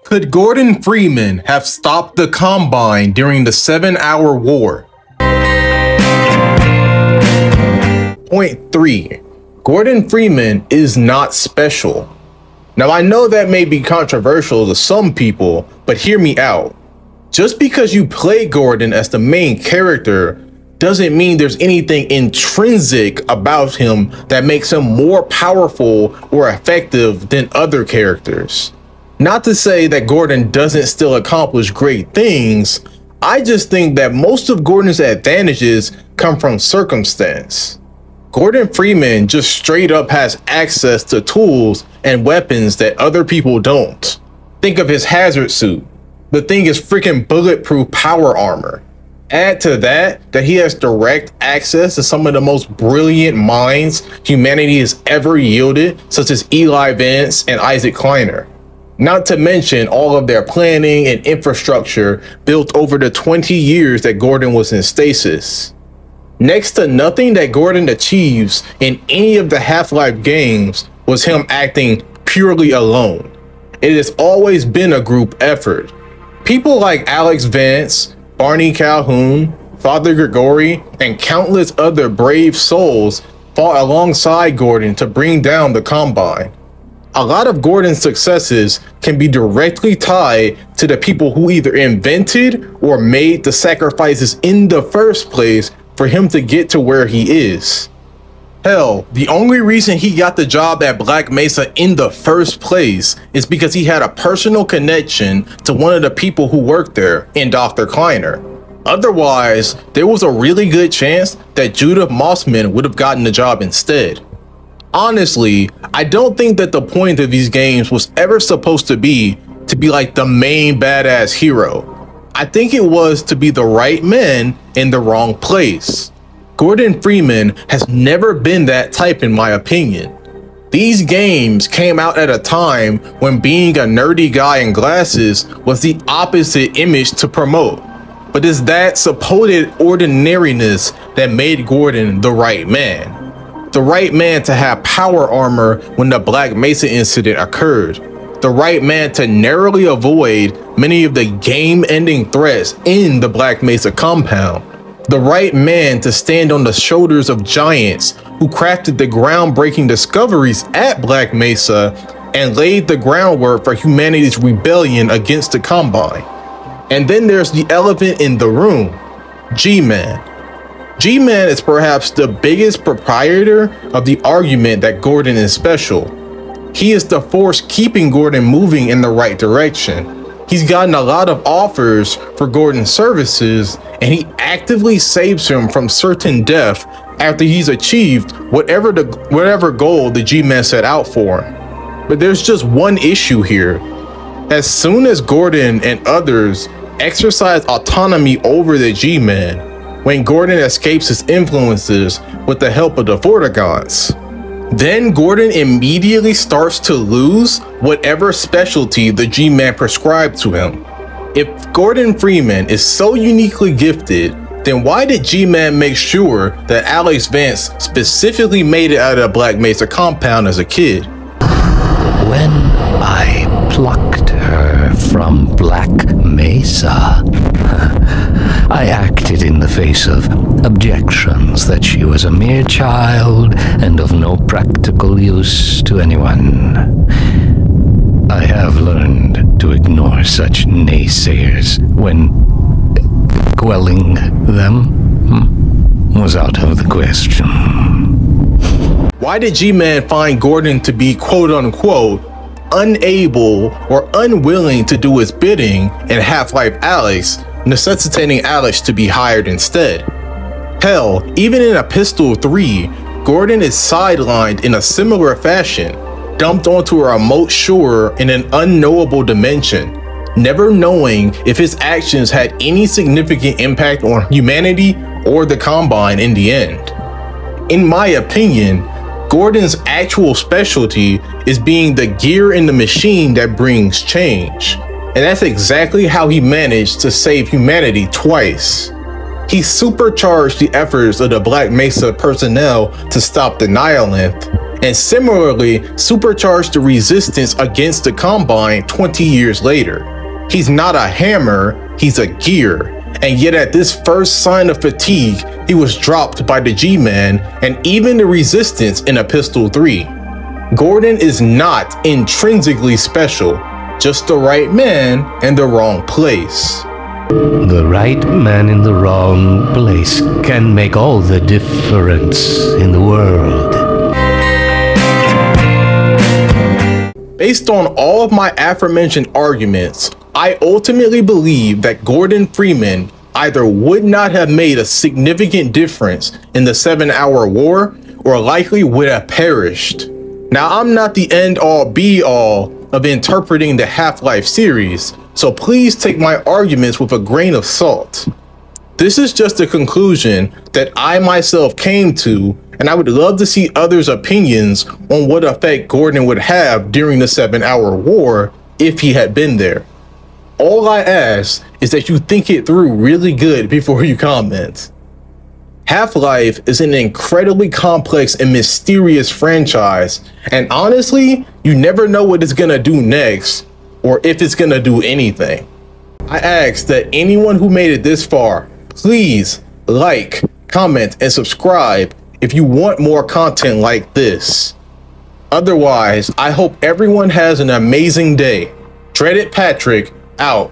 Could Gordon Freeman have stopped the Combine during the 7-Hour War? Point 3. Gordon Freeman is not special. Now, I know that may be controversial to some people, but hear me out. Just because you play Gordon as the main character doesn't mean there's anything intrinsic about him that makes him more powerful or effective than other characters. Not to say that Gordon doesn't still accomplish great things, I just think that most of Gordon's advantages come from circumstance. Gordon Freeman just straight up has access to tools and weapons that other people don't. Think of his hazard suit. The thing is freaking bulletproof power armor. Add to that he has direct access to some of the most brilliant minds humanity has ever yielded, such as Eli Vance and Isaac Kleiner. Not to mention all of their planning and infrastructure built over the 20 years that Gordon was in stasis. Next to nothing that Gordon achieves in any of the Half-Life games was him acting purely alone. It has always been a group effort. People like Alex Vance, Barney Calhoun, Father Gregory, and countless other brave souls fought alongside Gordon to bring down the Combine. A lot of Gordon's successes can be directly tied to the people who either invented or made the sacrifices in the first place for him to get to where he is. Hell, the only reason he got the job at Black Mesa in the first place is because he had a personal connection to one of the people who worked there in Dr. Kleiner. Otherwise, there was a really good chance that Judith Mossman would have gotten the job instead. Honestly, I don't think that the point of these games was ever supposed to be like the main badass hero. I think it was to be the right man in the wrong place. Gordon Freeman has never been that type in my opinion. These games came out at a time when being a nerdy guy in glasses was the opposite image to promote. But it's that supposed ordinariness that made Gordon the right man. The right man to have power armor when the Black Mesa incident occurred. The right man to narrowly avoid many of the game-ending threats in the Black Mesa compound. The right man to stand on the shoulders of giants who crafted the groundbreaking discoveries at Black Mesa and laid the groundwork for humanity's rebellion against the Combine. And then there's the elephant in the room, G-Man. G-Man is perhaps the biggest proprietor of the argument that Gordon is special. He is the force keeping Gordon moving in the right direction. He's gotten a lot of offers for Gordon's services, and he actively saves him from certain death after he's achieved whatever goal the G-Man set out for him. But there's just one issue here. As soon as Gordon and others exercise autonomy over the G-Man, when Gordon escapes his influences with the help of the protagonists, then Gordon immediately starts to lose whatever specialty the G-Man prescribed to him. If Gordon Freeman is so uniquely gifted, then why did G-Man make sure that Alex Vance specifically made it out of the Black Mesa compound as a kid? When I plucked her from Black Mesa, I acted in the face of objections that she was a mere child and of no practical use to anyone. I have learned to ignore such naysayers when quelling them was out of the question. Why did G-Man find Gordon to be quote-unquote unable or unwilling to do his bidding in Half-Life Alyx, necessitating Alyx to be hired instead? Hell, even in Pt3, Gordon is sidelined in a similar fashion, dumped onto a remote shore in an unknowable dimension, never knowing if his actions had any significant impact on humanity or the Combine in the end. In my opinion, Gordon's actual specialty is being the gear in the machine that brings change. And that's exactly how he managed to save humanity twice. He supercharged the efforts of the Black Mesa personnel to stop the Nihilith, and similarly supercharged the resistance against the Combine 20 years later. He's not a hammer, he's a gear, and yet at this first sign of fatigue, he was dropped by the G-Man and even the resistance in a Pistol 3. Gordon is not intrinsically special, just the right man in the wrong place. The right man in the wrong place can make all the difference in the world. Based on all of my aforementioned arguments, I ultimately believe that Gordon Freeman either would not have made a significant difference in the 7-Hour War or likely would have perished. Now, I'm not the end-all be-all of interpreting the Half-Life series, so please take my arguments with a grain of salt. This is just a conclusion that I myself came to, and I would love to see others' opinions on what effect Gordon would have during the 7-Hour War if he had been there. All I ask is that you think it through really good before you comment. Half-Life is an incredibly complex and mysterious franchise, and honestly, you never know what it's gonna do next, or if it's gonna do anything. I ask that anyone who made it this far, please like, comment, and subscribe if you want more content like this. Otherwise, I hope everyone has an amazing day. Dreaded Patrick, out.